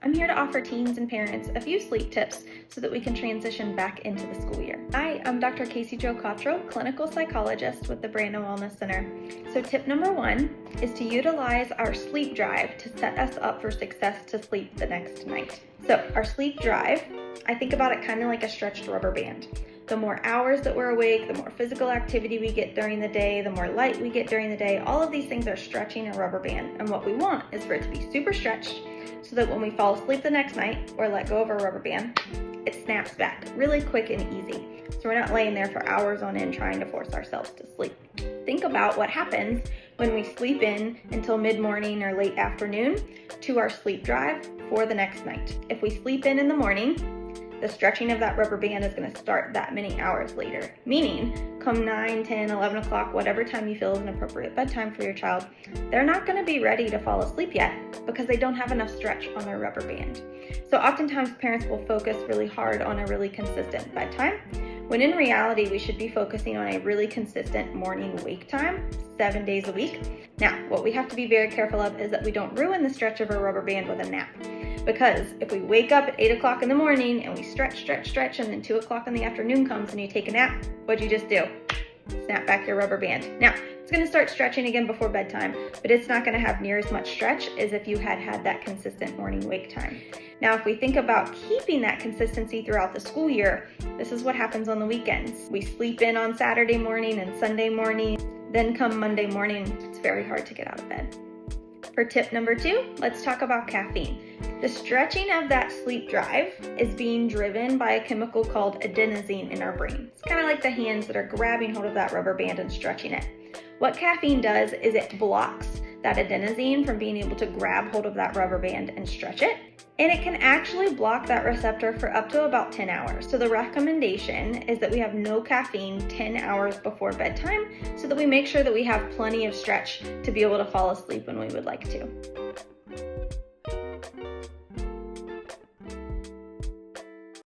I'm here to offer teens and parents a few sleep tips so that we can transition back into the school year. Hi, I'm Dr. Casey Jo Cottrell, clinical psychologist with the Brandon Wellness Center. So tip number 1 is to utilize our sleep drive to set us up for success to sleep the next night. So our sleep drive, I think about it kind of like a stretched rubber band. The more hours that we're awake, the more physical activity we get during the day, the more light we get during the day, all of these things are stretching a rubber band. And what we want is for it to be super stretched so that when we fall asleep the next night or let go of our rubber band, it snaps back really quick and easy. So we're not laying there for hours on end trying to force ourselves to sleep. Think about what happens when we sleep in until mid-morning or late afternoon to our sleep drive for the next night. If we sleep in the morning, the stretching of that rubber band is going to start that many hours later, meaning come 9, 10, 11 o'clock, whatever time you feel is an appropriate bedtime for your child, they're not going to be ready to fall asleep yet because they don't have enough stretch on their rubber band. So oftentimes parents will focus really hard on a really consistent bedtime, when in reality we should be focusing on a really consistent morning wake time 7 days a week. Now, what we have to be very careful of is that we don't ruin the stretch of our rubber band with a nap. Because if we wake up at 8 o'clock in the morning and we stretch, and then 2 o'clock in the afternoon comes and you take a nap, what'd you just do? Snap back your rubber band. Now, it's going to start stretching again before bedtime, but it's not going to have near as much stretch as if you had that consistent morning wake time. Now, if we think about keeping that consistency throughout the school year, this is what happens on the weekends. We sleep in on Saturday morning and Sunday morning, then come Monday morning, it's very hard to get out of bed. For tip number 2, let's talk about caffeine. The stretching of that sleep drive is being driven by a chemical called adenosine in our brain. It's kind of like the hands that are grabbing hold of that rubber band and stretching it. What caffeine does is it blocks that adenosine from being able to grab hold of that rubber band and stretch it. And it can actually block that receptor for up to about 10 hours. So the recommendation is that we have no caffeine 10 hours before bedtime so that we make sure that we have plenty of stretch to be able to fall asleep when we would like to.